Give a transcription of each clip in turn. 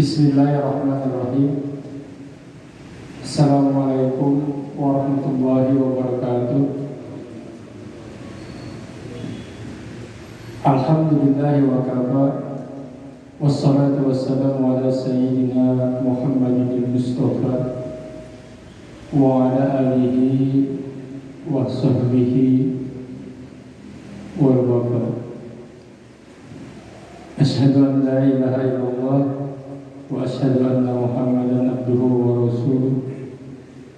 Bismillahirrahmanirrahim. Assalamualaikum warahmatullahi wabarakatuh. Alhamdulillahi wa kafa. Wassalatu wassalamu ala sayyidina Muhammadin Mustafa wa ala alihi wa sahbihi wa wafa. Asyhadu an la ilaha illallah wa asyhadu anna Muhammadan abduhu wa rasuluh.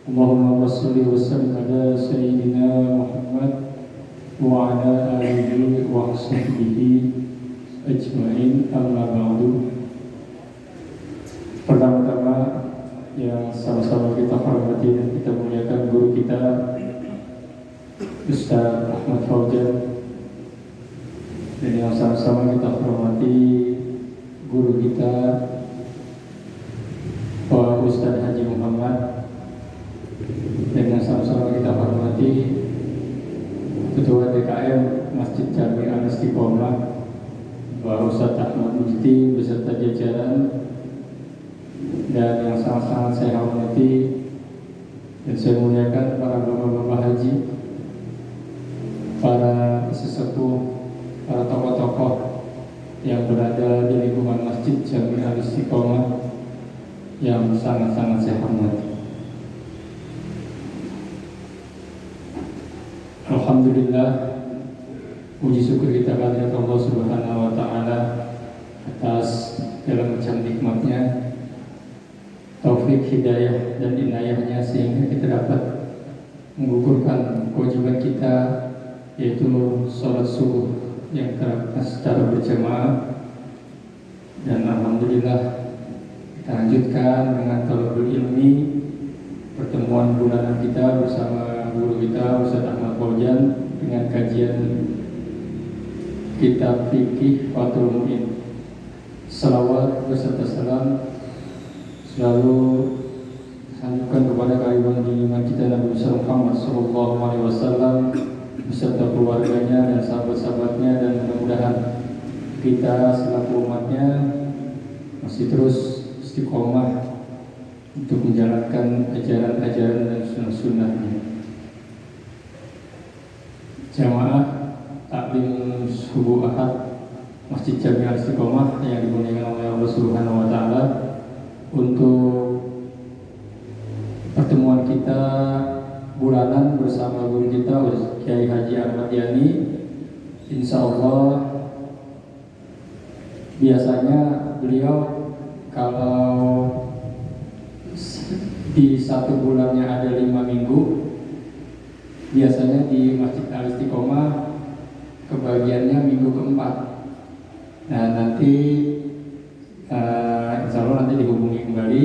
Allahumma shalli wa sallim ala sayyidina Muhammad wa ala alihi wa sahbihi ajma'in, amma ba'du. Pertama-tama yang sama-sama kita hormati dan kita muliakan guru kita Ustaz Ahmad Fauzan, dan yang sama-sama kita hormati guru kita Pak Ustaz Haji Muhammad, dan yang sama-sama kita hormati Ketua DKM Masjid Jami Al-Istiqomah Pak Ustaz Ahmad Mufti beserta jajaran, dan yang sangat-sangat saya hormati dan saya muliakan para bapak-bapak haji, para sesepuh, para tokoh-tokoh yang berada di lingkungan Masjid Jami Al-Istiqomah yang sangat-sangat saya hormati. Alhamdulillah, puji syukur kita kehadirat Allah Subhanahu wa taala atas segala macam nikmatnya, taufik, hidayah dan inayahnya, sehingga kita dapat menggugurkan kewajiban kita, yaitu sholat subuh yang terakhir secara berjamaah. Dan alhamdulillah kita lanjutkan dengan talabul ilmi, pertemuan bulanan kita bersama guru kita Ustaz Ahmad Fauzan dengan kajian kitab fikih Fathul Mu'in. Salawat beserta salam selalu disanjungkan kepada kalian junjungan kita Nabi Muhammad SAW beserta keluarganya dan sahabat-sahabatnya, dan mudah-mudahan kita selaku umatnya masih terus istiqomah untuk menjalankan ajaran-ajaran dan sunnah-sunnahnya. Jamaah taklim subuh Ahad Masjid Jami Al-Istiqomah yang dimuliakan oleh Allah Subhanahu wa taala, untuk pertemuan kita bulanan bersama guru kita Kiai Haji Ahmad Yani. Insya Allah biasanya beliau kalau di satu bulannya ada 5 minggu, biasanya di Masjid Al-Istiqomah kebagiannya minggu keempat. Nah nanti insya Allah nanti dihubungi kembali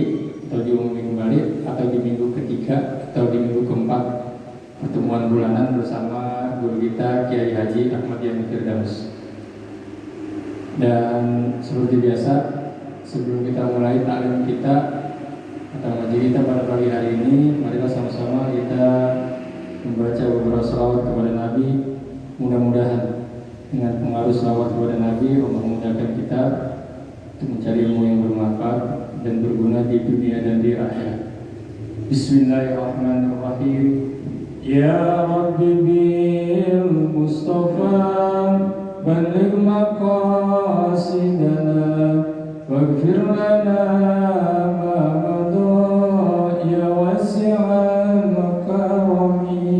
atau di minggu ketiga atau di minggu keempat pertemuan bulanan bersama guru kita Kiai Haji Ahmad Yani Firdaus. Dan seperti biasa, sebelum kita mulai taklim kita atau ngaji kita pada pagi hari ini, marilah sama-sama kita membaca beberapa salawat kepada Nabi. Mudah-mudahan dengan pengaruh salawat kepada Nabi, Allah memudahkan kita untuk mencari ilmu yang bermanfaat dan berguna di dunia dan di akhirat. Bismillahirrahmanirrahim. Ya Rabbi bil Mustafa baligh maqasidana waghfir lana ma madha ya wasi'al makarami.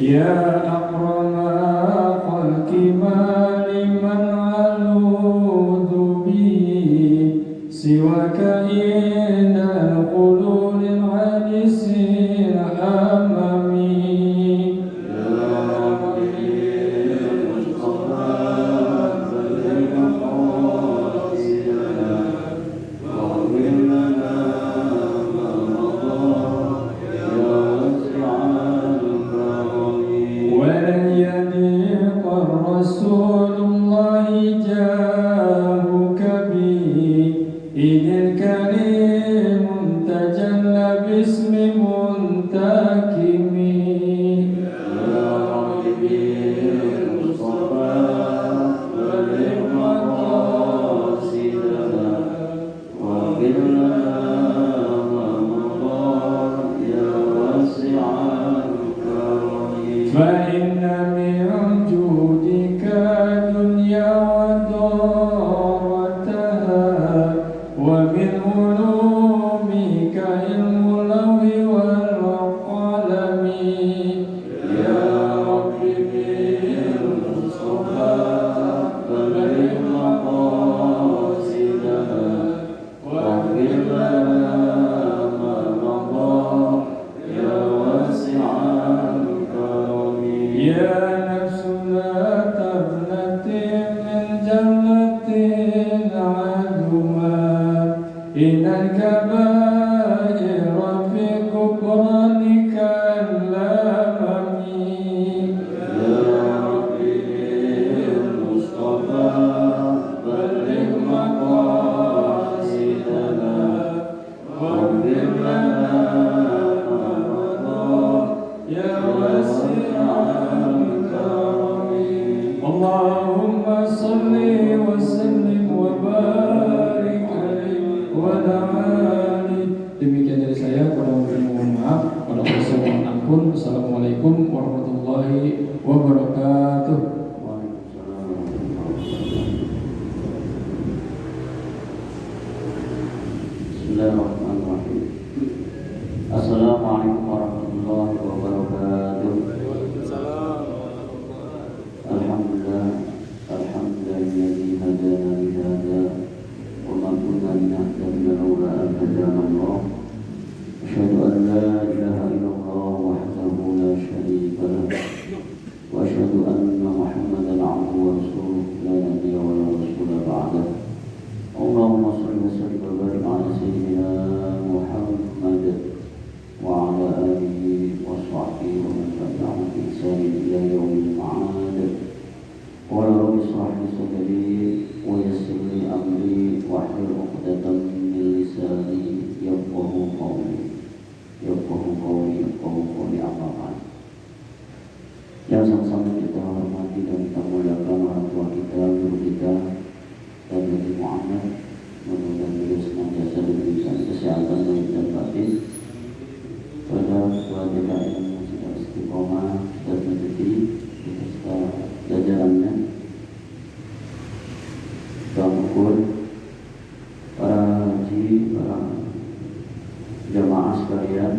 Ya akrama khalqi maliman aludu bi siwaka inal qululil hadisin amami. Ya Rabbi Mustafa baligh maqasidana waghfir lana ma madha ya wasi'al karam. ولن يضيق الرسول Demikian dari saya, kurang lebih mohon maaf. Pada saya mohon ampun. Assalamualaikum warahmatullahi wabarakatuh. Bismillahirrahmanirrahim. Assalamualaikum warahmatullahi wabarakatuh. Alhamdulillah, alhamdulillahilladzi hadana li hadza wa ma kunna linahtadiya laula an hadana Allah. Asyhadu an la ilaha illallah wahdahu la syarika lah wa asyhadu anna Muhammadan 'abduhu wa rasuluhu la nabiyya wa la rasula ba'dahu. Allahumma shalli wa sallim wa barik ala sayyidina Muhammad wa ala alihi wa sahbihi wa man tabi'ahum bi ihsan ila yaumil ma'ad. Wa rabbi shrah li sadri wa yassir li amri wa hlul 'uqdatam min lisani yafqahu qawli amma ba'd. Yang sama-sama kita hormati dan kita muliakan orang tua kita, guru kita, dan Nabi Muhammad, mudah-mudahan beliau senantiasa diberikan kesehatan dan batin pada kedua DKM yang sudah istiqomah dan menjadi beserta jajarannya, mengukur para haji, para jamaah sekalian,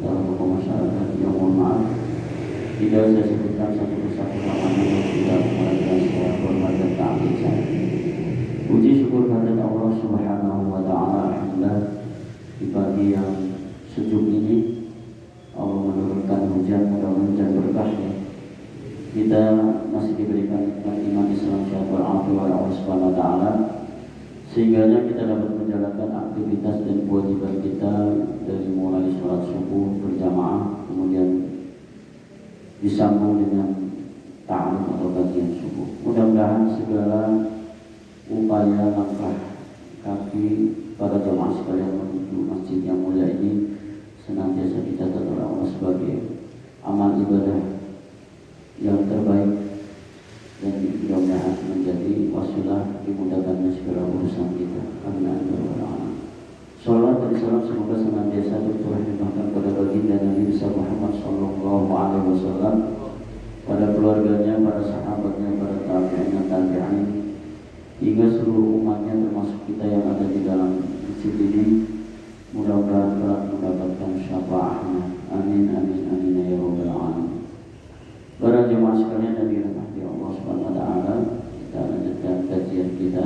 dalam tokoh masyarakat yang mohon maaf tidak saya sebutkan satu persatu namanya yang tidak menghargai saya hormat dan ta'zim saya. Puji syukur kehadirat Allah Subhanahu wa taala, alhamdulillah di pagi yang sejuk ini Allah menurunkan hujan, mudah-mudahan hujan berkah ya. Kita masih diberikan iman Islam sehat walafiat oleh Allah Subhanahu wa taala, sehingga kita dapat menjalankan aktivitas dan kewajiban kita dari mulai sholat subuh berjamaah, kemudian disambung dengan ta'lim atau kajian subuh. Mudah-mudahan segala upaya langkah kaki para jamaah sekalian menuju masjid yang mulia ini senantiasa dicatat oleh Allah sebagai amal ibadah yang terbaik, dan mudah-mudahan menjadi wasilah dimudahkannya segala urusan kita. Amin. Salawat dan salam semoga senantiasa tercurahkan pada baginda Nabi besar Muhammad sallallahu alaihi wasallam, pada keluarganya, para sahabatnya, para tabi'in dan tabi'in, hingga seluruh umatnya termasuk kita yang ada di dalam masjid ini. Mudah-mudahan telah mendapatkan syafaatnya. Amin amin amin ya rabbal alamin. Para jemaah sekalian yang dirahmati Allah Subhanahu wa taala, kita lanjutkan kajian kita.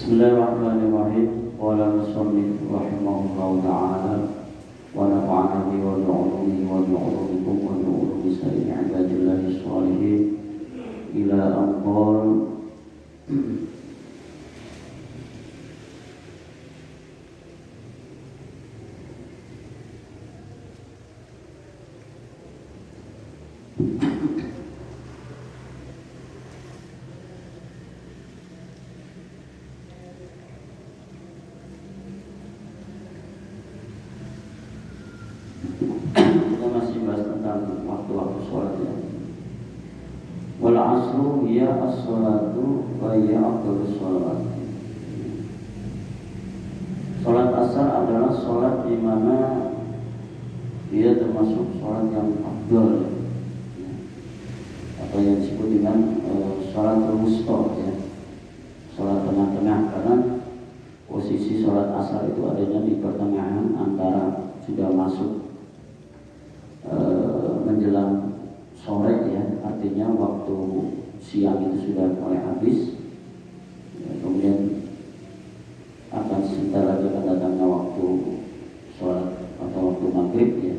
Bismillahirrahmanirrahim. Qala musannif rahimahullahu ta'ala wa nafa'ana bi wa bi'ulumihi wa bi'ulumikum wa bi'ulumi sayyidi ibadillahi shalihin ila anqal. Kita masih bahas tentang waktu-waktu sholat ya. Wal asru hiya as-sholatu wa hiya afdhalus sholawat. Sholat asar adalah sholat di mana dia termasuk sholat yang afdal ya. Atau yang disebut dengan sholat wusta ya. Sholat tengah-tengah, karena posisi sholat asar itu adanya di pertengahan antara sudah masuk menjelang sore ya, artinya waktu siang itu sudah mulai habis ya, kemudian akan sebentar lagi akan datangnya waktu sholat atau waktu maghrib ya.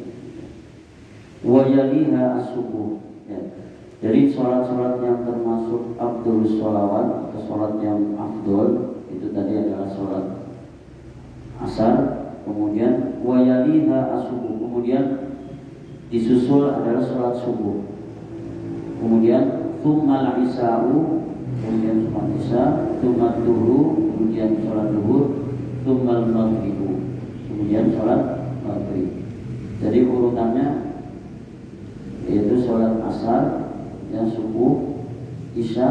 Wa yaliha as-subuh ya. Jadi sholat-sholat yang termasuk afdhul sholawat atau sholat yang afdol itu tadi adalah sholat asar, kemudian wa yaliha as-subuh, kemudian disusul adalah sholat subuh, kemudian tsummal isya'u, kemudian sholat isya, tsummal duhur, kemudian sholat duhur, tsummal maghribu, kemudian sholat maghrib. Jadi urutannya yaitu sholat asar, ya, subuh, isya,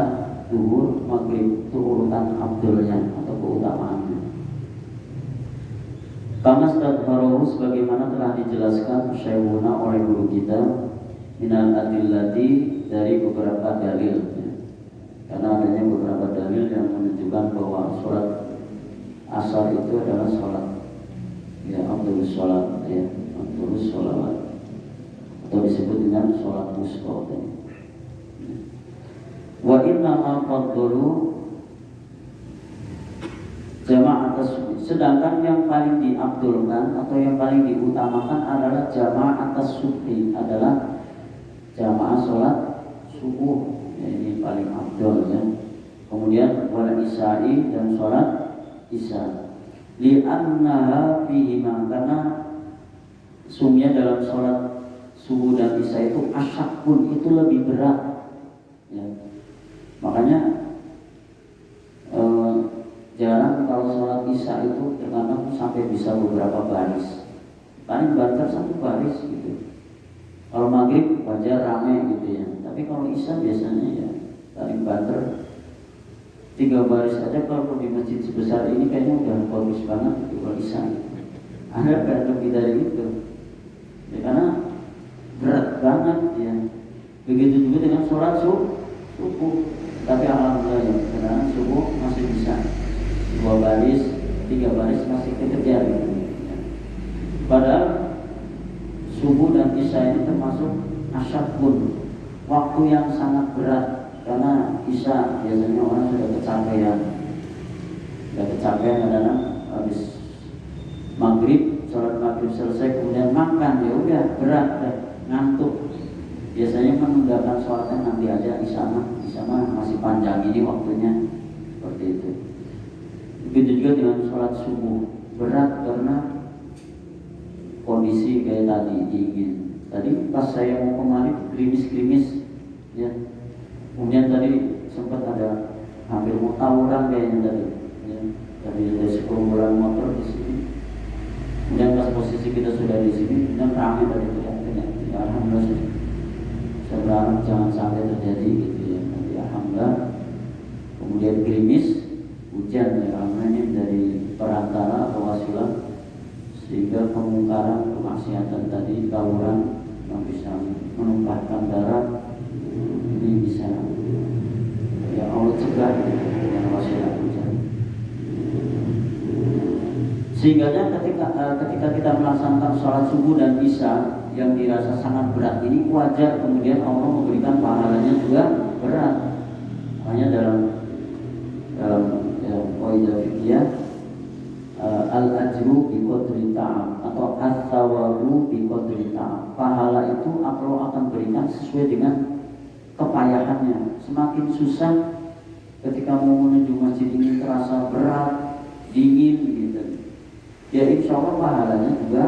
duhur, maghrib, itu urutan abdulnya atau keutamaannya. Kama stadharohu, sebagaimana telah dijelaskan syekhuna oleh guru kita, minal adillati, dari beberapa dalil ya. Karena adanya beberapa dalil yang menunjukkan bahwa sholat asar itu adalah sholat ya afdhalus sholat ya, afdhalus sholawat, atau disebut dengan sholat wusta ya. Wa inna ma faddalu jama'at as-subhi, sedangkan yang paling diabdulkan atau yang paling diutamakan adalah jama'at as-subhi, adalah jamaah sholat subuh ya, ini paling abdul ya. Kemudian wal isya'i, dan sholat isya, li'annaha fihima, karena sungguhnya dalam sholat subuh dan isya itu asyakkun, itu lebih berat ya. Makanya jarang kalau sholat isya itu terkadang sampai bisa beberapa baris, paling banter satu baris gitu. Kalau maghrib wajar rame gitu ya, tapi kalau isya biasanya ya paling banter 3 baris aja. Kalau di masjid sebesar ini kayaknya udah bagus banget gitu kalau isya. Ada kan lebih dari itu ya, karena berat banget ya. Begitu juga dengan sholat subuh, tapi alhamdulillah ya, karena subuh masih bisa 2 baris, 3 baris masih kekejar gitu. Padahal subuh dan isya ini termasuk asyakkun, waktu yang sangat berat, karena isya biasanya orang sudah kecapean kadang habis maghrib, sholat maghrib selesai kemudian makan, ya udah berat dan ngantuk. Biasanya menunggakan sholatnya nanti aja, isya masih panjang ini waktunya, seperti itu. Begitu juga dengan sholat subuh, berat karena kondisi kayak tadi dingin. Tadi pas saya mau kemari gerimis-gerimis ya. Kemudian tadi sempat ada hampir mau tawuran kayaknya tadi ya. Tadi ada sekumpulan motor di sini. Kemudian pas posisi kita sudah di sini, kemudian ramai tadi teriak-teriak. Ya, alhamdulillah. Saya berharap jangan sampai terjadi gitu ya. Nanti alhamdulillah. Kemudian gerimis, hujan ya, alhamdulillah dari perantara atau wasilah, sehingga kemungkaran, kemaksiatan tadi, tawuran yang bisa menumpahkan darah ini bisa ya Allah cegah dengan wasilah hujan. Sehingga ketika kita melaksanakan sholat subuh dan isya yang dirasa sangat berat ini, wajar kemudian Allah memberikan pahalanya juga berat. Makanya dalam qaidah fikih al-ajru bi qadri ta'am atau at-thawabu bi qadri ta'am. Pahala itu Allah akan berikan sesuai dengan kepayahannya. Semakin susah ketika mau menuju masjid ini terasa berat, dingin gitu, ya insya Allah pahalanya juga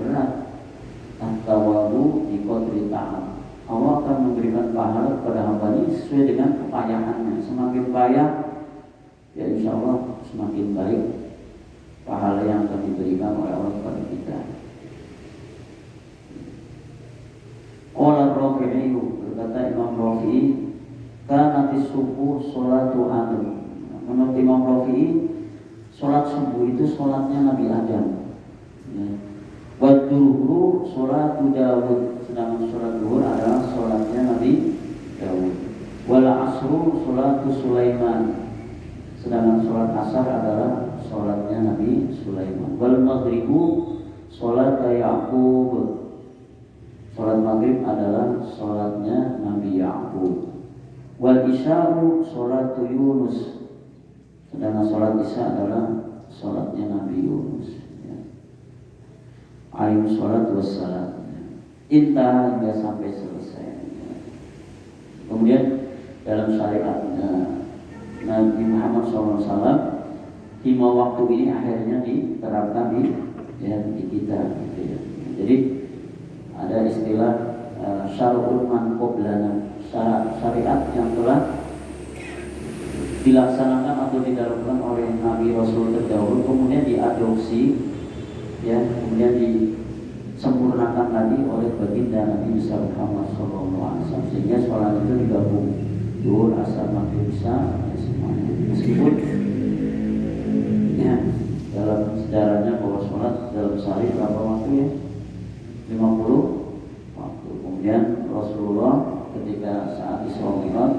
berat. At-thawabu bi qadri ta'am. Allah akan memberikan pahala kepada hamba ini sesuai dengan kepayahannya. Semakin payah, ya insya Allah semakin baik pahala yang akan diberikan oleh Allah kepada kita. ilaihi. Berkata Imam Rafi'i, kanatis subuh sholatu Adam. Menurut Imam Rafi'i, sholat subuh itu sholatnya Nabi Adam. Wa duhru sholatu Dawud. Sedangkan sholat duhur adalah sholatnya Nabi Dawud. Wal asru sholatu Sulaiman. Sedangkan sholat asar adalah sholatnya Nabi Sulaiman. Wal maghribu sholat Ya'qub. Sholat maghrib adalah sholatnya Nabi Ya'qub. Wal isya'u sholatu Yunus. Sedangkan sholat isya adalah sholatnya Nabi Yunus. Alaihi sholat wassalam. Intah hingga sampai selesai. Kemudian dalam syariatnya Nabi Muhammad SAW, 5 waktu ini akhirnya diterapkan di kita. Gitu ya. Jadi ada istilah syar'ul man qablana, syariat yang telah dilaksanakan atau didahulukan oleh Nabi Rasul terdahulu, kemudian diadopsi, ya, kemudian disempurnakan lagi oleh baginda Nabi Muhammad SAW, sehingga sholat itu digabung duhur, asar, maghrib, isya, ya, semuanya. Meskipun ya dalam sejarahnya bahwa sholat dalam sehari berapa waktu ya? 50 waktu. Kemudian Rasulullah ketika saat Isra Mi'raj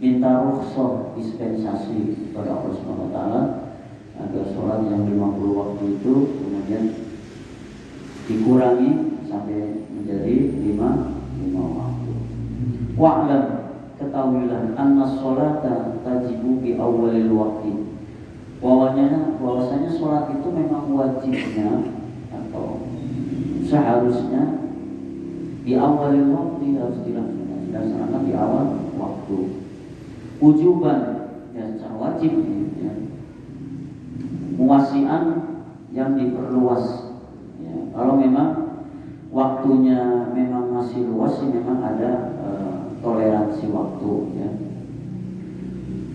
minta rukhsah dispensasi kepada Allah Subhanahu wa taala agar sholat yang 50 waktu itu kemudian dikurangi sampai menjadi 5 waktu. Wa'lam, ketahuilah anna sholata tajibu bi awalil waqti. Bahwasanya sholat itu memang wajibnya atau seharusnya di awalil waqti, harus dilaksanakan di awal waktu. Wujuban, ya, wajib, ya. Muwasian, yang diperluas, ya. Kalau memang waktunya memang masih luas, memang ada toleransi waktu, ya.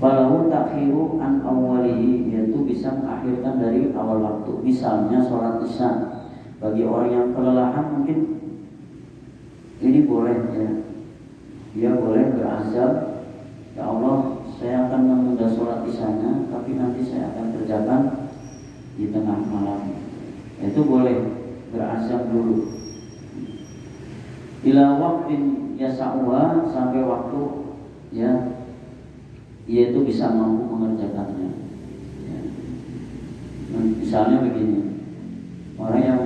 Walau takhiru an awalihi, yaitu bisa mengakhirkan dari awal waktu. Misalnya sholat isya, bagi orang yang kelelahan mungkin ini boleh, ya. Dia boleh berazam, ya Allah, saya akan menunda sholat isyanya, tapi nanti saya akan kerjakan di tengah malam. Itu boleh berazam dulu. Ila waqtin yasa'uha, sampai waktu, ya, ia itu bisa mampu mengerjakannya. Ya. Misalnya begini, orang yang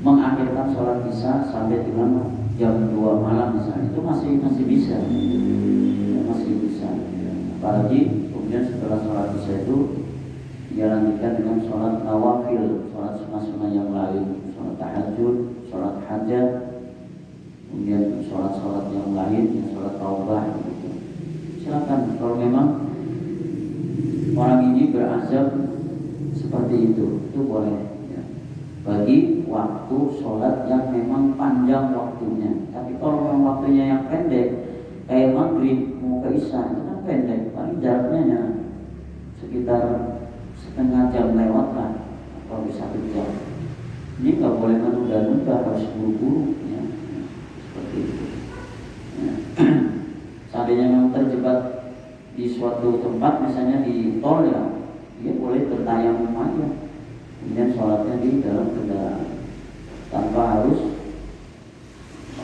mengakhirkan sholat isya sampai dengan jam 2 malam misalnya, itu masih bisa. Masih bisa, ya. Apalagi kemudian setelah sholat isya itu dia lanjutkan dengan sholat nawafil, sholat sunnah-sunnah yang lain, sholat tahajud, sholat hajat, kemudian sholat-sholat yang lain, sholat taubah, gitu. Silakan kalau memang orang ini berazam seperti itu boleh, ya. Bagi waktu sholat yang memang panjang waktunya. Tapi kalau memang waktunya yang pendek, kayak maghrib mau ke isya, itu kan pendek, paling jaraknya sekitar setengah jam lewat lah, atau bisa 1 jam. Ini nggak boleh menunda-nunda, harus buru-buru, ya. Seperti itu, ya. Seandainya memang terjebak di suatu tempat, misalnya di tol, ya, dia boleh bertayamum aja, kemudian sholatnya di dalam kendaraan tanpa harus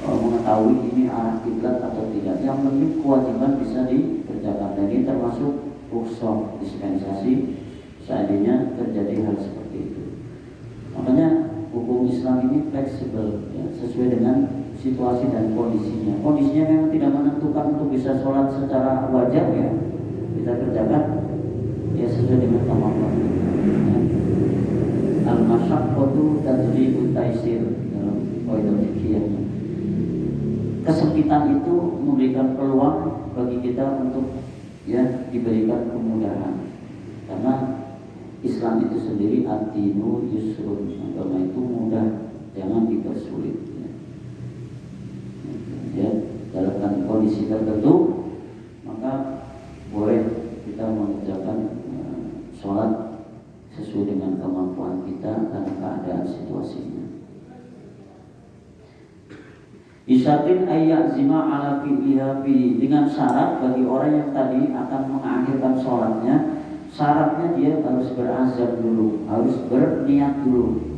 mengetahui ini arah kiblat atau tidak. Yang penting kewajiban bisa dikerjakan. Dan ini termasuk rukhsah dispensasi seandainya terjadi hal seperti itu. Makanya hukum Islam ini fleksibel, ya, sesuai dengan situasi dan kondisinya. Kondisinya memang tidak menentukan untuk bisa sholat secara wajar, ya, kita kerjakan ya sesuai dengan kemampuan kita, ya. Al-masyaqqatu tajlibu taisir dalam kaidah fikih. Kesempitan itu memberikan peluang bagi kita untuk, ya, diberikan kemudahan. Karena Islam itu sendiri ad-dinu yusrun, agama itu mudah, jangan dipersulit, ya. Ya, dalam kondisi tertentu maka boleh kita mengerjakan sholat sesuai dengan kemampuan kita karena keadaan situasinya. Isatin ayyazima ala fi'liha fi, dengan syarat bagi orang yang tadi akan mengakhirkan sholatnya, syaratnya dia harus berazam dulu, harus berniat dulu.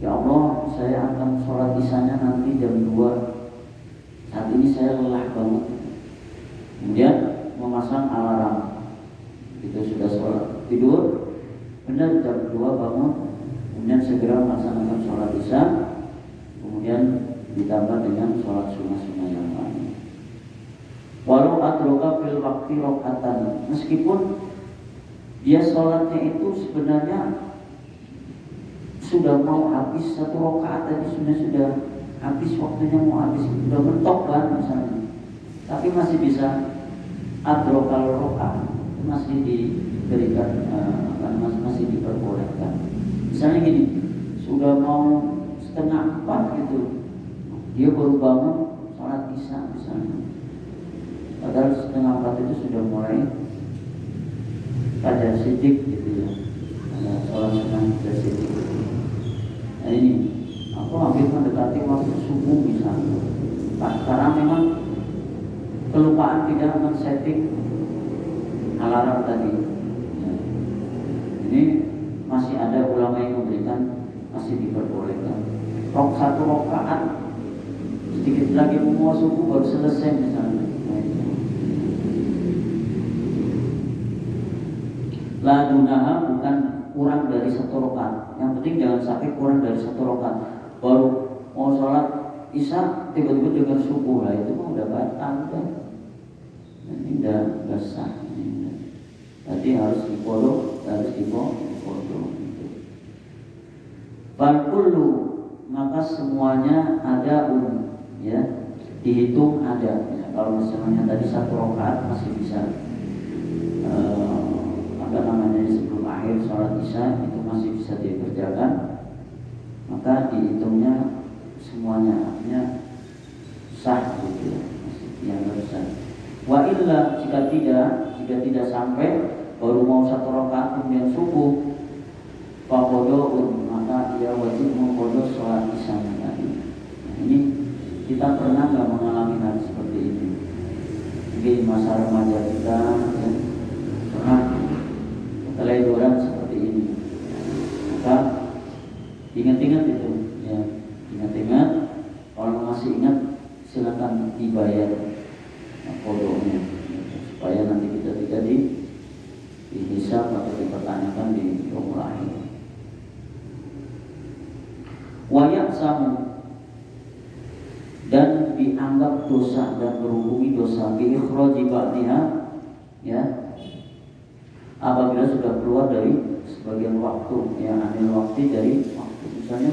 Ya Allah, saya akan sholat isanya nanti jam 2. Saat ini saya lelah banget. Kemudian memasang alarm. Itu sudah sholat, tidur, benar jam 2 bangun, kemudian segera melaksanakan sholat isya, kemudian ditambah dengan sholat sunnah-sunnah yang lain. Walau adroka fil wakti rokatan, meskipun dia sholatnya itu sebenarnya sudah mau habis 1 rakaat tadi, sudah habis waktunya, mau habis, sudah mentok kan misalnya, tapi masih bisa adrokal rakaat, masih diberikan, masih diperbolehkan. Misalnya gini, sudah mau 3:30 gitu, dia baru bangun sholat isya misalnya, padahal 3:30 itu sudah mulai fajar sidik gitu ya, ada sholat sunnah fajar sidik. Nah ini aku hampir mendekati waktu subuh misalnya, karena memang kelupaan tidak men-setting alarm tadi ya. Ini masih ada ulama yang memberikan masih diperbolehkan 1 rakaat, sedikit lagi mau subuh baru selesai misalnya. La dunaha, bukan kurang dari 1 rakaat. Yang penting jangan sampai kurang dari 1 rakaat. Baru mau sholat isya tiba-tiba dengan subuh, lah itu mah udah batal kan. Ini udah sah. Jadi harus dipodok, Falkullu, maka semuanya ada ya, dihitung ada. Ya, kalau misalnya tadi 1 rakaat masih bisa sebelum akhir sholat isya itu masih bisa dikerjakan, maka dihitungnya semuanya, artinya sah gitu ya, masih dianggap sah. Wa illa, jika tidak sampai, baru mau 1 rakaat kemudian subuh, faqodun, maka dia wajib mengqodho sholat isya tadi. Nah, ini kita pernah nggak mengalami hal seperti ini? Mungkin masa remaja kita ya, pernah keteledoran seperti ini. Maka ingat-ingat itu ya, ingat-ingat. Kalau masih ingat silakan dibayar qodhonya, supaya nanti kita tidak dihisab atau dipertanyakan di yaumul akhir. Wayak samu, dan dianggap dosa dan berhubungi dosa bi ikhraji ba'diha ya, apabila sudah keluar dari sebagian waktu, yang anil waktu dari waktu. Misalnya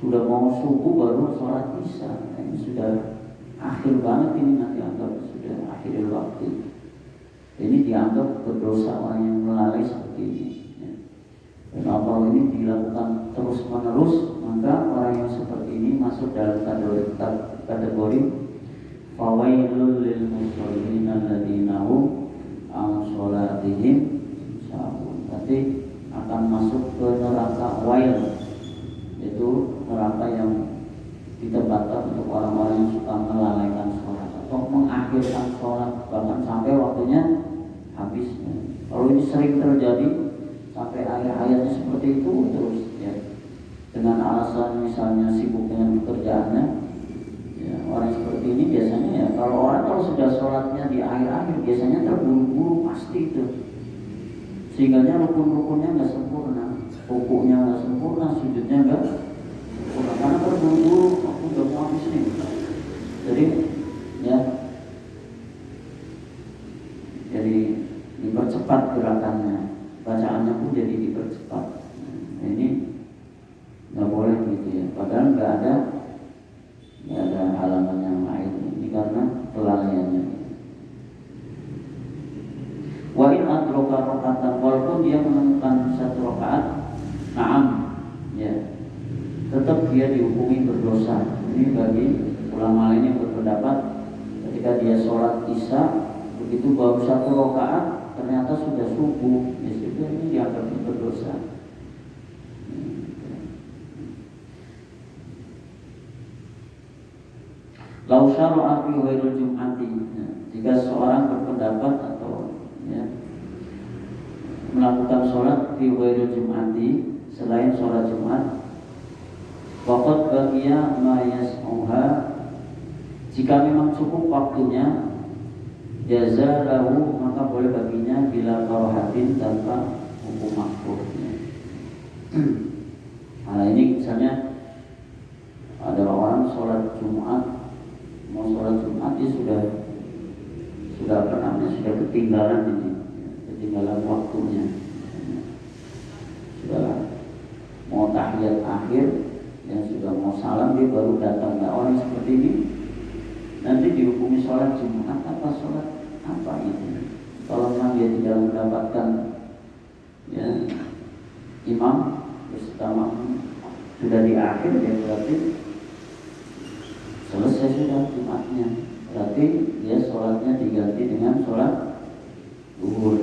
sudah mau subuh baru sholat isya, ini sudah akhir banget, ini nanti anggap sudah akhir waktu. Ini dianggap berdosa orang yang melalai seperti ini. Dan kalau ini dilakukan terus menerus, maka orang yang seperti ini masuk dalam kategori fawailul lil musallin alladzina hum an sholatihim sahun. Berarti akan masuk ke neraka wail, yaitu neraka yang ditempatkan untuk orang-orang yang suka melalaikan sholat atau mengakhirkan sholat bahkan sampai waktunya habis. Kalau ini sering terjadi sampai akhir-akhirnya seperti itu terus ya, dengan alasan misalnya sibuk dengan pekerjaannya ya, orang seperti ini biasanya ya, kalau sudah sholatnya di akhir-akhir biasanya terburu-buru pasti itu, sehingga rukun-rukunnya nggak sempurna, rukuknya nggak sempurna, sujudnya nggak sempurna, karena terburu-buru, aku udah mau habis nih. Jadi ya, jadi dipercepat gerakannya, bacaannya pun jadi dipercepat. Nah, ini nggak boleh gitu ya, padahal nggak ada halangan yang lain, ini karena kelalaiannya. Wa in atroka rakaatan, walaupun dia menemukan 1 rakaat, na'am ya, tetap dia dihukumi berdosa. Ini bagi ulama lain yang berpendapat ketika dia sholat isya begitu baru 1 rakaat ternyata sudah subuh, ya sudah, ini dianggap berdosa. Lau syara'a fi ghairil jum'ati, ya, jika seorang berpendapat atau ya, melakukan sholat fi ghairil jum'ati, selain sholat Jumat, waqad baqiya ma yas'uha, jika memang cukup waktunya, jaza lahu, maka boleh baginya bila karahatin, tanpa hukum makruh. Nah ini misalnya ada orang sholat Jumat, mau sholat Jumat dia sudah apa namanya, sudah ketinggalan ini, ketinggalan waktunya, sudah mau tahiyat akhir, yang sudah mau salam dia baru datang. Nah orang seperti ini nanti dihukumi sholat Jumat apa sholat apa itu? Kalau memang dia tidak mendapatkan ya imam beserta makmum sudah di akhir, ya berarti selesai sudah Jumatnya, berarti dia sholatnya diganti dengan sholat zuhur.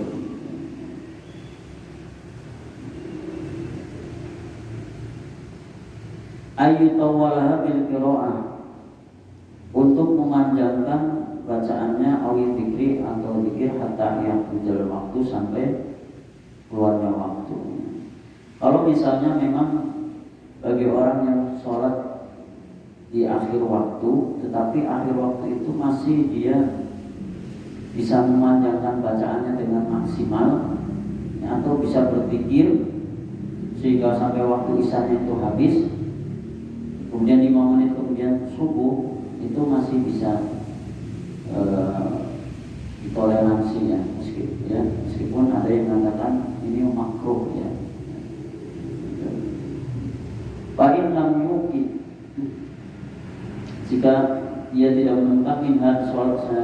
Ayyutawalaha bil qiraah, untuk memanjangkan bacaannya, awil dzikri atau dzikir, hatta yang berjalan waktu, sampai keluarnya waktu. Kalau misalnya memang bagi orang yang sholat di akhir waktu, tetapi akhir waktu itu masih dia bisa memanjangkan bacaannya dengan maksimal, ya, atau bisa berpikir sehingga sampai waktu isyanya itu habis, kemudian 5 menit kemudian subuh, itu masih bisa ditoleransi ya, meskipun ada yang mengatakan ini makruh ya. Fa'in lam yuqi, jika dia tidak menemukan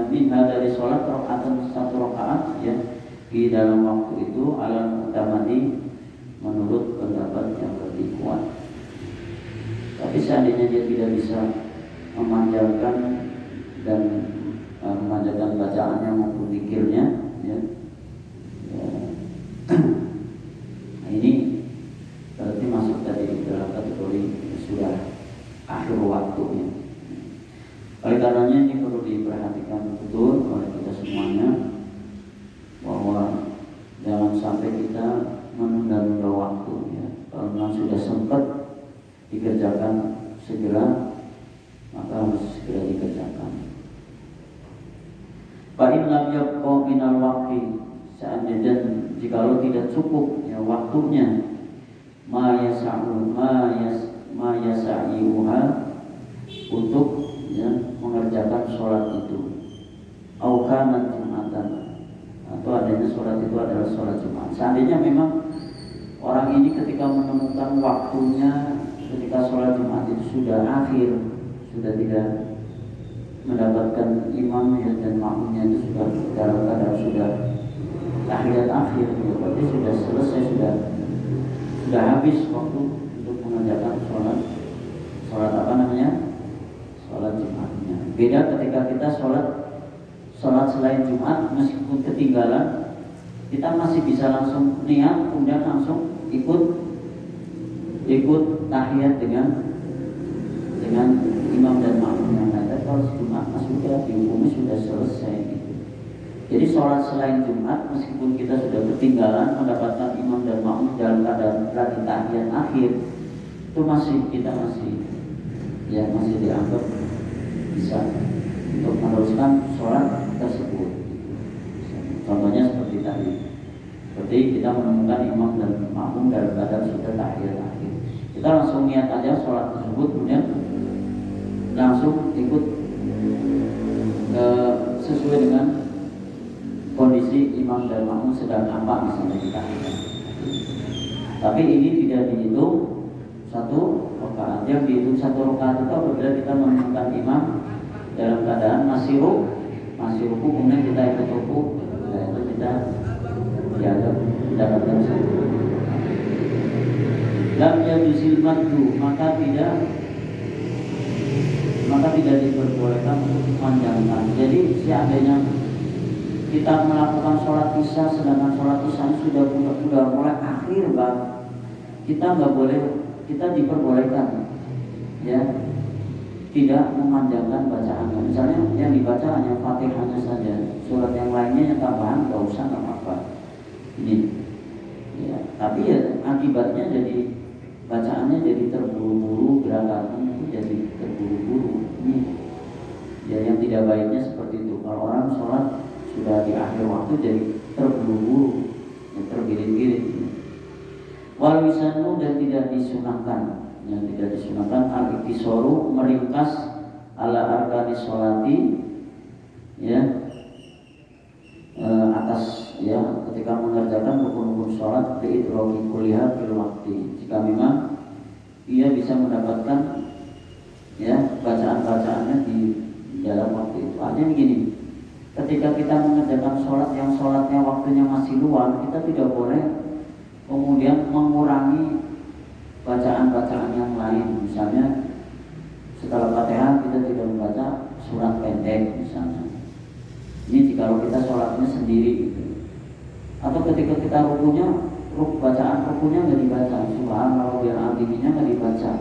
minha dari sholat rakaatan, 1 rakaat ya, di dalam waktu itu, ala mutamadi, menurut pendapat yang lebih kuat. Tapi seandainya dia tidak bisa memanjangkan dan memanjangkan bacaannya maupun zikirnya ya, nah ini berarti masuk tadi dalam kategori sudah akhir waktunya. Oleh karenanya ini perlu diperhatikan betul oleh kita semuanya, bahwa jangan sampai kita menunda-nunda waktu ya. Kalau memang sudah sempat dikerjakan segera, maka harus segera dikerjakan. Fa'in lam yabqa minal waqti, seandainya jikalau tidak cukup ya waktunya, ma yasa'iuha, untuk ya, mengerjakan sholat itu, au kana jumatan, atau adanya sholat itu adalah sholat Jumat. Seandainya memang orang ini ketika menemukan waktunya, ketika sholat Jumat itu sudah akhir, sudah tidak mendapatkan imam ya, dan makmumnya itu sudah dalam keadaan sudah tahiyat akhir, ya, berarti sudah selesai, sudah habis waktu untuk mengerjakan sholat apa namanya, sholat Jumatnya. Beda ketika kita sholat selain Jumat, meskipun ketinggalan, kita masih bisa langsung niat, kemudian langsung ikut tahiyat dengan imam dan makmum yang lain. Kalau Jumat sudah dihukumi sudah selesai gitu. Jadi sholat selain Jumat, meskipun kita sudah ketinggalan mendapatkan imam dan makmum dalam keadaan lagi tahiyat akhir, itu kita masih dianggap bisa untuk meneruskan sholat tersebut. Contohnya seperti tadi, seperti kita menemukan imam dan makmum dalam keadaan sudah tahiyat akhir, kita langsung niat aja sholat tersebut, kemudian langsung ikut sesuai dengan kondisi imam dan makmum sedang apa misalnya kita. Tapi ini tidak dihitung 1 rakaat. Yang dihitung 1 rakaat itu apabila kita menemukan imam dalam keadaan masih ruku, kemudian kita ikut ruku, nah itu kita dianggap mendapatkan 1. Lam yajusil maddu, maka tidak diperbolehkan untuk dipanjangkan. Jadi seandainya kita melakukan sholat isya, sedangkan sholat isya sudah mulai akhir kita nggak boleh, kita diperbolehkan ya, tidak memanjangkan bacaannya. Misalnya yang dibaca hanya Fatihahnya saja, surat yang lainnya yang tambahan nggak usah, nggak apa-apa. Ini, ya. Tapi ya akibatnya jadi bacaannya jadi terburu-buru, gerakannya itu jadi terburu-buru. Ini, ya yang tidak baiknya seperti itu. Kalau orang sholat sudah di akhir waktu jadi terburu-buru, ya, tergiring-giring. Wal wisanu, dan tidak disunahkan. Yang tidak disunahkan al-iktisoru, meringkas ala arkani sholati, ya, atas, ya, ketika mengerjakan rukun-rukun sholat biidroki kuliah fil waktu. Jika memang ia bisa mendapatkan, ya, bacaan-bacaannya di dalam waktu itu. Artinya begini, ketika kita mengerjakan sholat yang sholatnya waktunya masih luang, kita tidak boleh kemudian mengurangi bacaan-bacaan yang lain. Misalnya setelah Fatihah kita tidak membaca surat pendek misalnya. Ini jika kita sholatnya sendiri gitu. Atau ketika kita rukunya, bacaan rukunya nggak dibaca, subhanallah biar artinya nggak dibaca,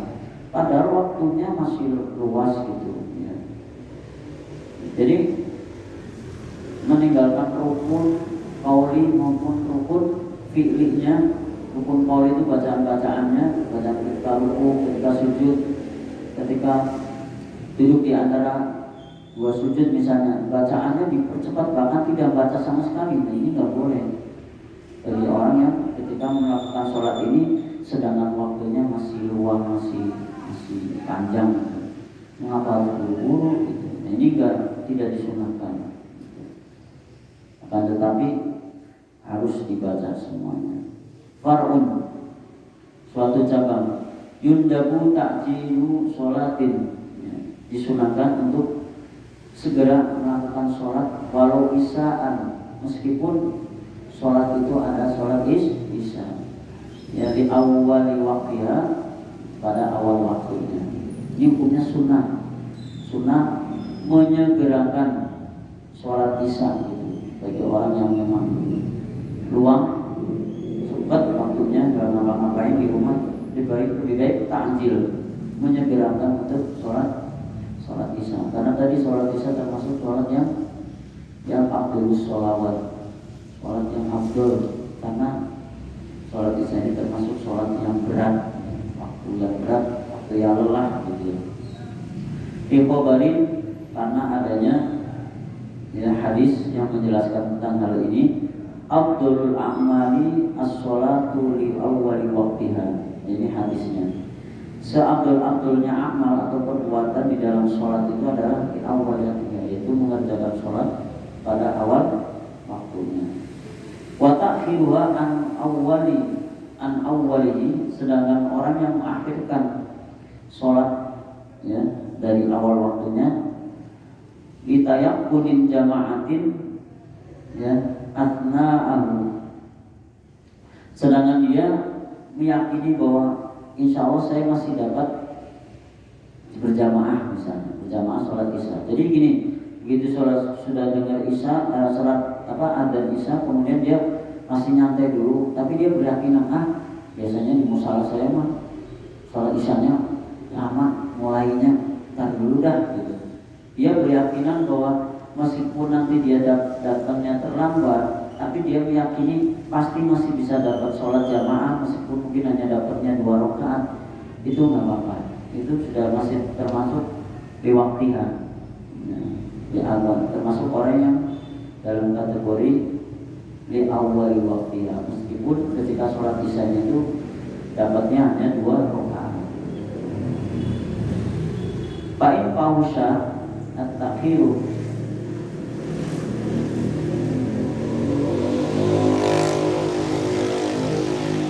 padahal waktunya masih luas gitu, ya. Jadi meninggalkan rukun qauli maupun rukun fi'linya. Rukun qauli itu bacaan-bacaannya, bacaan ketika ruku, ketika sujud, ketika duduk di antara dua sujud misalnya, bacaannya dipercepat, bahkan tidak baca sama sekali. Nah, ini nggak boleh bagi orang yang ketika melakukan sholat ini sedangkan waktunya masih luang, masih panjang, mengapa harus buru-buru gitu. Nah, ini tidak disunahkan. Akan tetapi harus dibaca semuanya. Far'un, suatu cabang, yundabu ta'jilu sholatin, ya, disunahkan untuk segera melakukan sholat walau isa'an, meskipun sholat itu ada sholat isya, ya, di awali waktiha, pada awal waktunya. Ini hukumnya sunnah menyegerakan sholat isya gitu, bagi orang yang memang luang sempat waktunya nggak ngapa-ngapain di rumah, lebih baik takjil, menyegerakan untuk sholat isya. Karena tadi sholat isya termasuk sholat yang afdhalus sholawat, sholat yang afdal, karena sholat isya ini termasuk sholat yang berat, waktu yang lelah gitu. Dikhabarin, karena adanya, ya, hadis yang menjelaskan tentang hal ini. Afdhalul a'mali as-sholatu li awwali waqtiha. Ini hadisnya. Seabdul-abdulnya amal atau perbuatan di dalam sholat itu adalah di awal waktiha, yaitu mengerjakan sholat pada awal waktunya. Wa ta'khiruha an awwalihi, sedangkan orang yang mengakhirkan sholat, ya, dari awal waktunya, litayaqqunin jama'atin, ya, atna'ahu, sedangkan dia meyakini bahwa insya Allah saya masih dapat berjamaah, misalnya berjamaah sholat isya. Jadi gini, begitu sholat sudah dengar isya, sholat adzan isya, kemudian dia masih nyantai dulu, tapi dia beryakinan, biasanya di musala saya mah sholat isyanya lama, mulainya ntar dulu dah gitu. Dia beryakinan bahwa meskipun nanti dia datangnya terlambat, tapi dia meyakini pasti masih bisa dapat sholat jamaah, meskipun mungkin hanya dapatnya 2 rakaat. Itu nggak apa-apa, itu sudah masih termasuk biwaktiha, di awal, termasuk orang yang dalam kategori di awal waktiha, meskipun ketika sholat isyanya itu dapatnya hanya 2 rakaat. Fa'in fausha at-takhiru,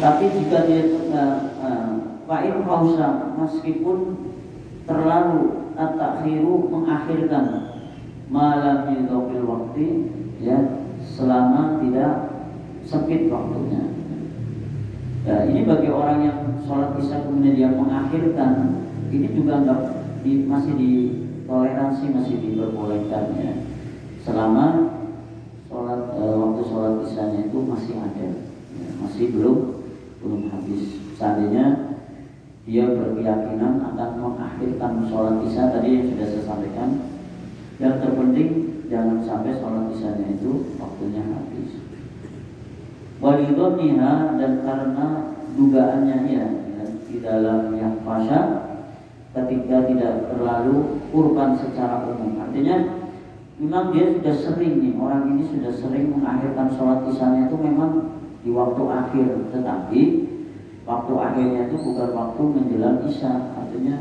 tapi jika dia fa'in fausha, meskipun terlalu at-takhiru, mengakhirkan malam yudhafil waktu, ya, selama tidak sempit waktunya. Ya, ini bagi orang yang sholat isya kemudian dia mengakhirkan, ini juga masih ditoleransi, masih diperbolehkan, ya, selama waktu sholat isyanya itu masih ada, ya, masih belum habis. Seandainya dia berkeyakinan akan mengakhirkan sholat isya tadi yang sudah saya sampaikan. Yang terpenting jangan sampai sholat isyanya itu waktunya habis. Walidhoniha, dan karena dugaannya ya di dalam yang fasya ketika tidak terlalu kurban secara umum. Artinya memang dia sudah sering nih, orang ini sudah sering mengakhirkan sholat isyanya itu memang di waktu akhir, tetapi waktu akhirnya itu bukan waktu menjelang isya. Artinya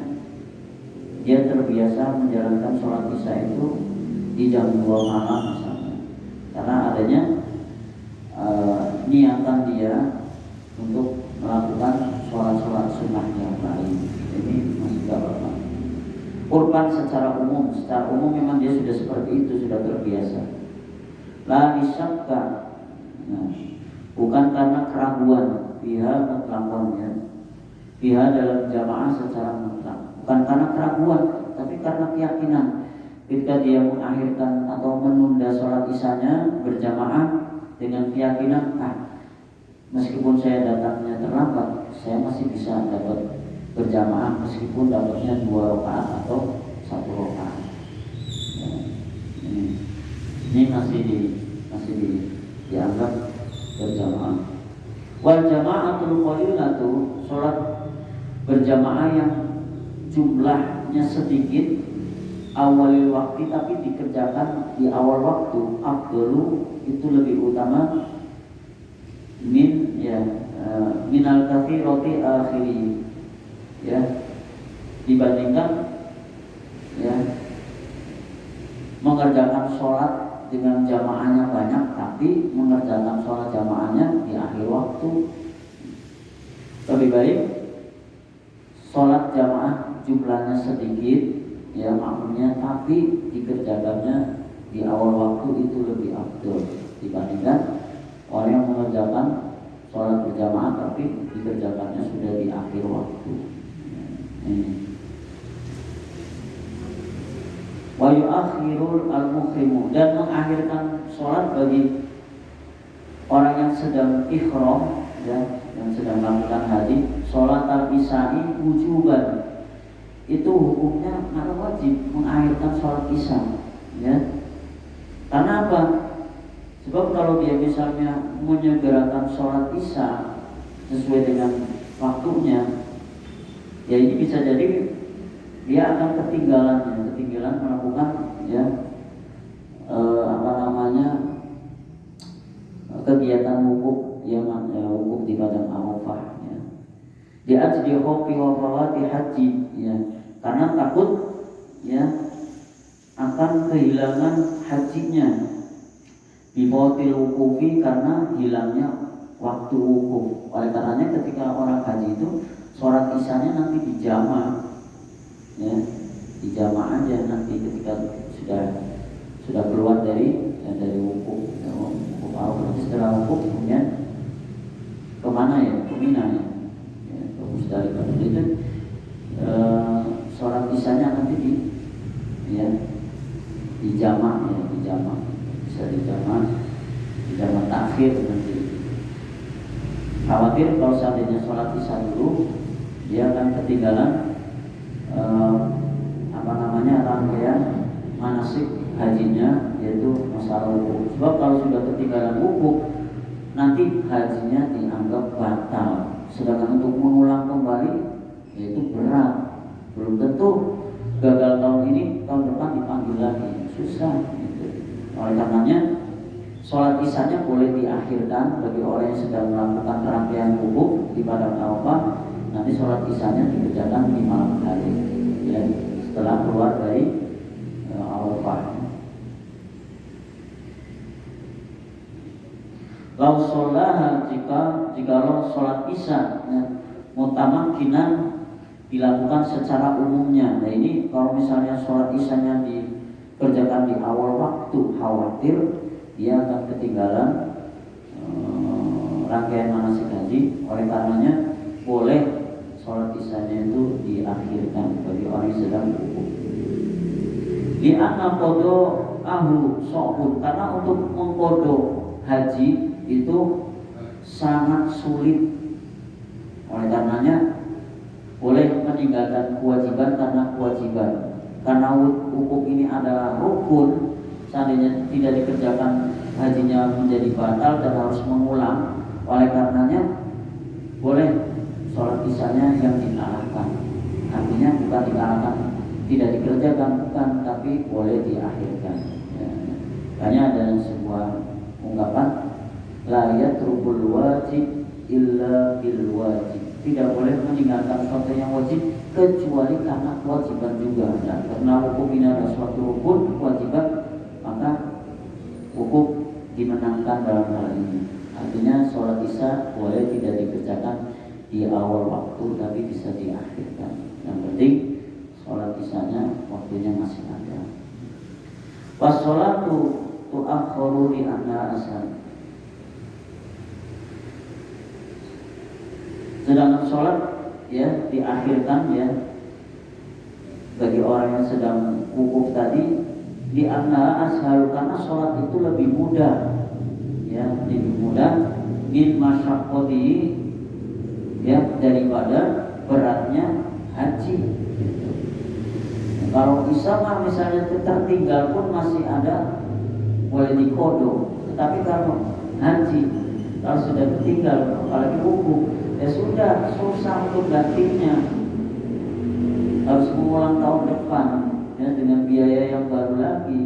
dia terbiasa menjalankan sholat isya itu di jam 2 malam misalnya, karena adanya niatan dia untuk melakukan sholat-sholat sunnah yang lain. Ini masih gak apa-apa. Kurban secara umum memang dia sudah seperti itu, sudah terbiasa. La disyakka, bukan karena keraguan, pihak mutlakonnya, pihak dalam jamaah secara mutlak, bukan karena keraguan, tapi karena keyakinan. Ketika dia mengakhirkan atau menunda sholat isyanya berjamaah dengan keyakinan, meskipun saya datangnya terlambat, saya masih bisa dapat berjamaah meskipun dapatnya 2 rakaat atau 1 rakaat. Ya, ini masih dianggap berjamaah. Wal jama'atul qalilatu, sholat berjamaah yang jumlahnya sedikit awalil waktu tapi dikerjakan di awal waktu, afdalu, itu lebih utama minal katsirati akhiri, ya, dibandingkan ya mengerjakan sholat dengan jamaahnya banyak tapi mengerjakan sholat jamaahnya di akhir waktu. Lebih baik sholat jamaah jumlahnya sedikit, ya makmumnya, tapi dikerjakannya di awal waktu, itu lebih afdal dibandingkan orang yang mengerjakan sholat berjamaah tapi dikerjakannya sudah di akhir waktu. Wa yu'akhirul al-muhrimu, dan mengakhirkan sholat bagi orang yang sedang ihram, ya, yang sedang melakukan haji, sholat al-isya'i wujuban, itu hukumnya nggak wajib mengakhirkan sholat isya, ya. Karena apa? Sebab kalau dia misalnya menyegerakan sholat isya sesuai dengan waktunya, ya ini bisa jadi dia akan ketinggalan melakukan kegiatan wukuf, wukuf di padang Arafah, ya. Di ajli khawfi wa fawati haji, ya, karena takut ya akan kehilangan hajinya, bifawatil wukufi, karena hilangnya waktu wukuf. Oleh karenanya ketika orang haji itu sholat isyanya nanti dijama, ya, dijama aja nanti ketika sudah keluar dari wukuf, wukuf. Setelah wukuf kemudian kemana ya? Ke Mina, ya, ke Musdalifah. Itu sholat isyanya nanti dijama, ya, bisa dijama takhir nanti. Khawatir kalau seandainya sholat isya dulu, dia akan ketinggalan rangkaian manasik hajinya, yaitu masalah wukuf. Sebab kalau sudah ketinggalan wukuf, nanti hajinya dianggap batal. Sedangkan untuk mengulang kembali, yaitu berat. Belum tentu gagal tahun ini, tahun depan dipanggil lagi, susah gitu. Oleh karenanya sholat isyanya boleh diakhirkan bagi orang yang sedang melakukan rangkaian wukuf di padang Arafah. Nanti sholat isyanya dikerjakan di malam hari, ya, setelah keluar dari Arafah. Lau sholah, jika sholat isya, ya, mutamakinan dilakukan secara umumnya. Nah ini kalau misalnya sholat isyanya dikerjakan di awal waktu, khawatir dia akan ketinggalan rangkaian manasik haji. Oleh karenanya boleh sholat isyanya itu diakhirkan bagi orang yang sedang wukuf. Di anna kodo ahu sokun, karena untuk mengkodo haji itu sangat sulit. Oleh karenanya boleh meninggalkan kewajiban karena kewajiban kewajiban. Karena wukuf ini adalah rukun, seandainya tidak dikerjakan hajinya menjadi batal dan harus mengulang. Oleh karenanya boleh sholat isya-nya yang dikalahkan. Artinya bukan dikalahkan, tidak dikerjakan, bukan, tapi boleh diakhirkan. Ya. Makanya ada sebuah ungkapan, la yatrukul wajib illa bil wajib. Tidak boleh meninggalkan sesuatu yang wajib kecuali karena kewajiban juga. Dan karena hukum ini adalah suatu rukun kewajiban, maka hukum dimenangkan dalam hal ini. Artinya sholat isya boleh tidak dikerjakan di awal waktu, tapi bisa diakhirkan. Yang penting sholat isyanya waktunya masih ada. Wassolatu tu'akhkharu li anna asal. Sedangkan sholat ya diakhirkan ya bagi orang yang sedang wukuf tadi di anna ashal, karena sholat itu lebih mudah ya, lebih mudah min masyaqqati ya, daripada beratnya haji. Kalau isya misalnya tertinggal pun masih ada, boleh dikodok. Tetapi kalau haji, kalau sudah tertinggal, apalagi wukuf, ya sudah, susah untuk gantinya. Harus mengulang tahun depan ya, dengan biaya yang baru lagi,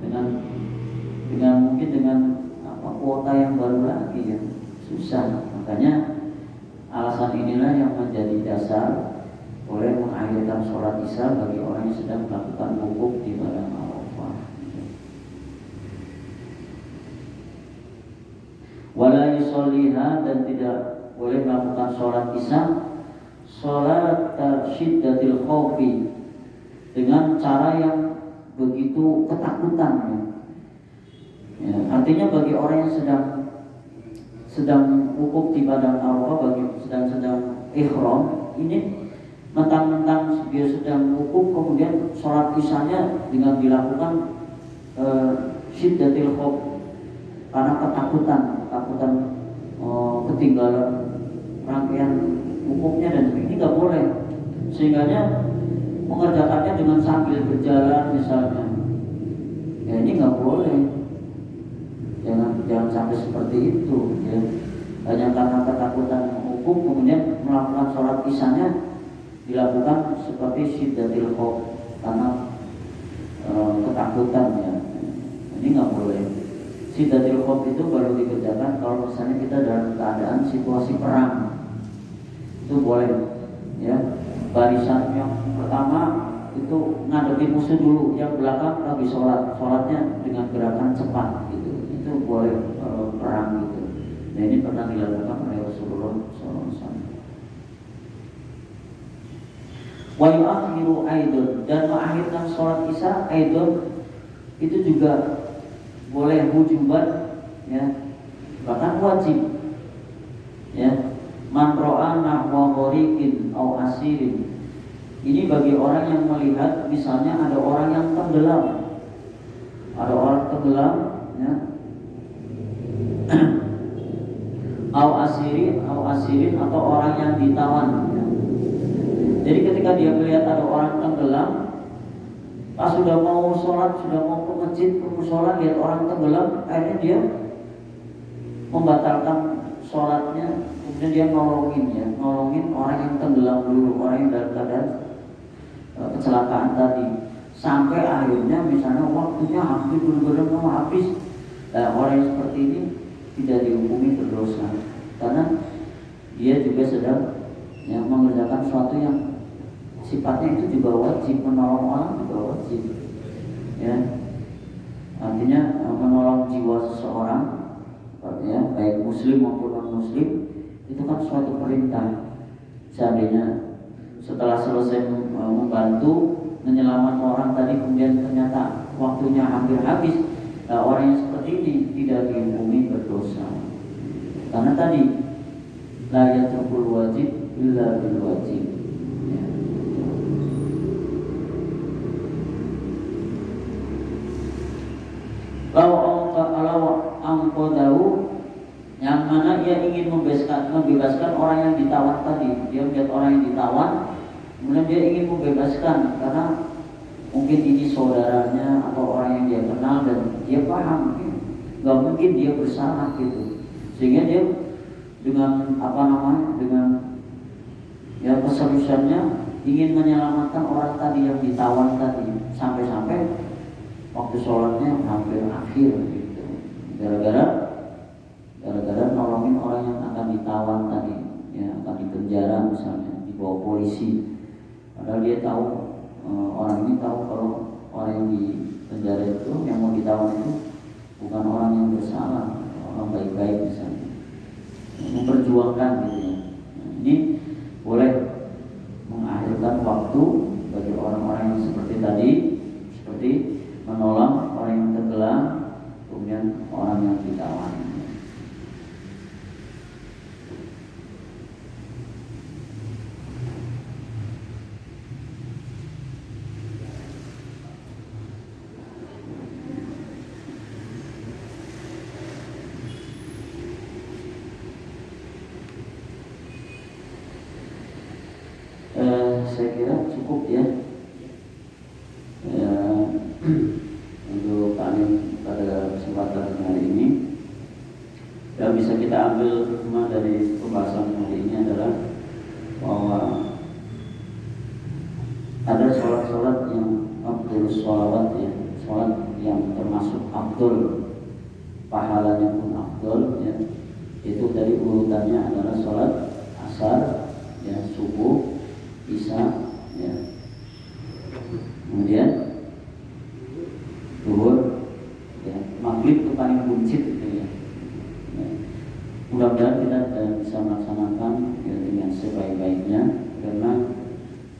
dengan mungkin dengan kuota yang baru lagi ya, susah. Makanya alasan inilah yang menjadi dasar boleh mengakhirkan sholat isya bagi orang yang sedang melakukan wukuf di padang Arafah. Wala yusolliha, dan tidak boleh melakukan sholat isya sholat syiddatil khawfi, dengan cara yang begitu ketakutan ya. Artinya bagi orang yang sedang wukuf di padang Arafah, bagi sedang ihram, ini mentang-mentang dia sedang wukuf kemudian sholat isyanya dengan dilakukan syiddatil khawf, karena ketakutan ketinggalan rangkaian wukufnya dan ini nggak boleh. Sehingganya mengerjakannya dengan sambil berjalan misalnya, ya ini nggak boleh. Jangan sampai seperti itu ya. Hanya karena ketakutan wukuf kemudian melakukan sholat isyanya dilakukan seperti syiddatil khawf, karena ketakutan ya. Ini nggak boleh. Syiddatil khawf itu baru dikerjakan kalau misalnya kita dalam keadaan situasi perang, itu boleh ya. Barisan yang pertama itu ngadepin musuh dulu, yang belakang lagi sholatnya dengan gerakan cepat gitu, itu boleh perang gitu. Nah ini pernah dilakukan oleh Rasulullah SAW. Wa yu'akhiru aidon, dan mengakhirkan sholat isya aidon itu juga boleh wujuban ya, bahkan wajib ya. Man ro'a nahwa ghoriqin au asirin, ini bagi orang yang melihat misalnya ada orang yang tenggelam, ya. au asirin atau orang yang ditawan ya. Jadi ketika dia melihat ada orang tenggelam, pas sudah mau sholat, sudah mau ke masjid, ke musola, lihat orang tenggelam, akhirnya dia membatalkan sholatnya, kemudian dia nolongin orang yang tenggelam dulu, orang yang dalam keadaan kecelakaan tadi, sampai akhirnya misalnya waktunya hampir benar-benar mau habis. Orang yang seperti ini tidak dihukumi berdosa, karena dia juga sedang mengerjakan sesuatu yang sifatnya itu juga wajib, menolong orang juga wajib ya. Artinya menolong jiwa seseorang ya, baik muslim maupun non muslim, itu kan suatu perintah. Seandainya setelah selesai membantu menyelamatkan orang tadi kemudian ternyata waktunya hampir habis, orang yang seperti ini tidak dihukumi berdosa, karena tadi la yatrukul wajib illa bil wajib ya. Kalau angkodahu, yang mana ia ingin membebaskan orang yang ditawan tadi, dia melihat orang yang ditawan Kemudian dia ingin membebaskan karena mungkin ini saudaranya atau orang yang dia kenal dan dia paham, nggak mungkin dia bersalah gitu, sehingga dia dengan dengan ya keseriusannya ingin menyelamatkan orang tadi yang ditawan tadi, sampai-sampai waktu sholatnya hampir akhir gitu, gara-gara nolongin orang yang akan ditawan tadi, ya akan dipenjara misalnya, dibawa polisi, padahal dia tahu, orang ini tahu kalau orang yang di penjara itu, yang mau ditawan itu bukan orang yang bersalah, orang baik-baik misalnya, memperjuangkan gitu ya. Nah, ini boleh mengakhirkan waktu bagi orang-orang yang seperti tadi, seperti menolong orang yang tenggelam, kemudian orang yang ditawan. Saya kira cukup ya, untuk taklim pada kesempatan hari ini. Yang bisa kita ambil hikmah dari pembahasan hari ini adalah bahwa ada sholat-sholat yang afdhal sholawat ya, sholat yang termasuk afdhal, pahalanya pun afdhal ya. Itu tadi urutannya adalah sholat asar ya, subuh, Isya ya, kemudian zuhur ya, maghrib itu paling buncit gitu ya. Mudah-mudahan kita bisa melaksanakan ya, dengan sebaik-baiknya, karena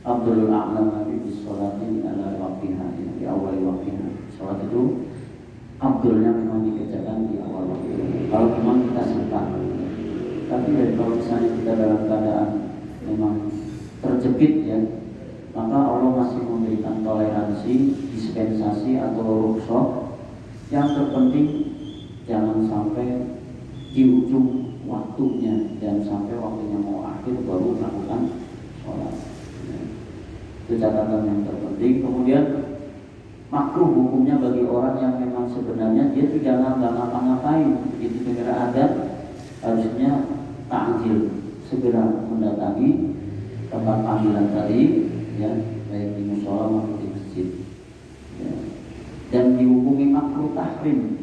Abdul A'lam di sholat ini adalah waktiha ya, di awal waktiha. Sholat itu Abdulnya memang dikerjakan di awal waktu, kalau memang kita sempat. Tapi kalau misalnya kita dalam keadaan memang terjepit ya, maka Allah masih memberikan toleransi, dispensasi atau rukhsah. Yang terpenting jangan sampai di ujung waktunya, jangan sampai waktunya mau akhir baru melakukan sholat ya. Itu catatan yang terpenting. Kemudian makruh hukumnya bagi orang yang memang sebenarnya dia tidak ngapa-ngapain, begitu dengar adzan harusnya ta'jil, segera mendatangi tempat panggilan tadi ya, baik di mushola maupun di masjid ya. Dan dihukumi makruh tahrim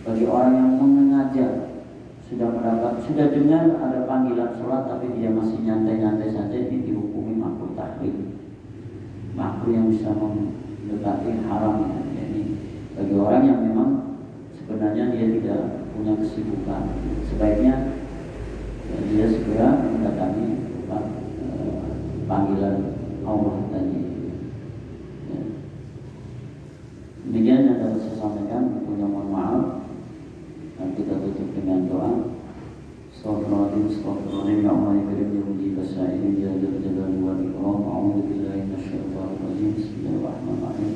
bagi orang yang mengengaja, sudah dengar ada panggilan sholat tapi dia masih nyantai-nyantai saja, ini dihukumi makruh tahrim, makruh yang bisa mendekati haram ya. Jadi bagi orang yang memang sebenarnya dia tidak punya kesibukan, sebaiknya ya, dia segera mendatangi tempat panggilan Allah tadi ya. Demikian yang dapat saya sampaikan, punya mohon maaf, dan kita tutup dengan doa. Astagfirullahaladzim, astagfirullahaladzim, ya Allah yang kirim diuji basa'irin ya jalla wa ikram. A'udzu billahi minasyaitonir rajim. Bismillahirrahmanirrahim.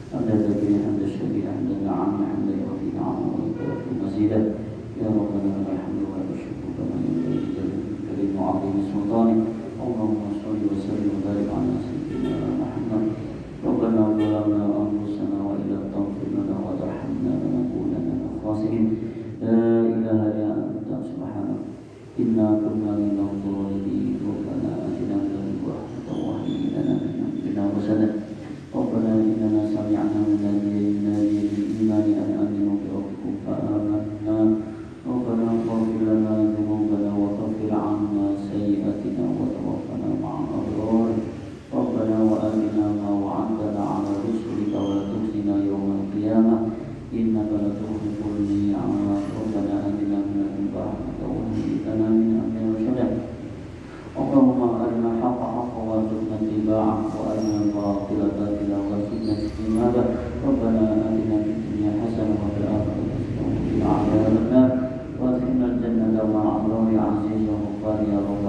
Alhamdulillahi hamdan syakira hamdan na'ama hamdan yu'ti na'ama wa yu'ti mazidah. Ya Rabbana lakal hamdu wa lakal syukru kama yanbaghi li jalali wa 'azimi sultanik. Allahumma shalli wa sallim wa barik ala sayyidina Muhammad. Rabbana zalamna anfusana wa illam taghfir lana wa tarhamna lanakunanna minal khasirin. La ilaha illa anta subhanaka inna kunna minadh dhalimin. Rabbana atina min ladunka rahmatan wa hayyi lana min amrina rashada. Rabbana innana sami'na munadiyan yunadi lil imani an aminu bi rabbikum fa amanna. Rabbana ighfir lana dhunubana wa kaffir 'anna sayyi'atina wa tawaffana ma'al abrar. Rabbana wa atina ma wa'adtana 'ala rusulika wa la tukhzina yawmal qiyamah innaka la tukhliful mi'ad. Rabbana atina min ladunka rahmatan wa hayyi lana min amrina rashada. Allahumma arina al-haqqa haqqan warzuqna ittiba'ah wa arina al-batila batilan warzuqna ijtinabah. Rabbana atina fid dunya hasanah wa fil akhirati hasanah wa qina adzabannar. وادخلنا الجنة مع الله عزيز وغفار يا رب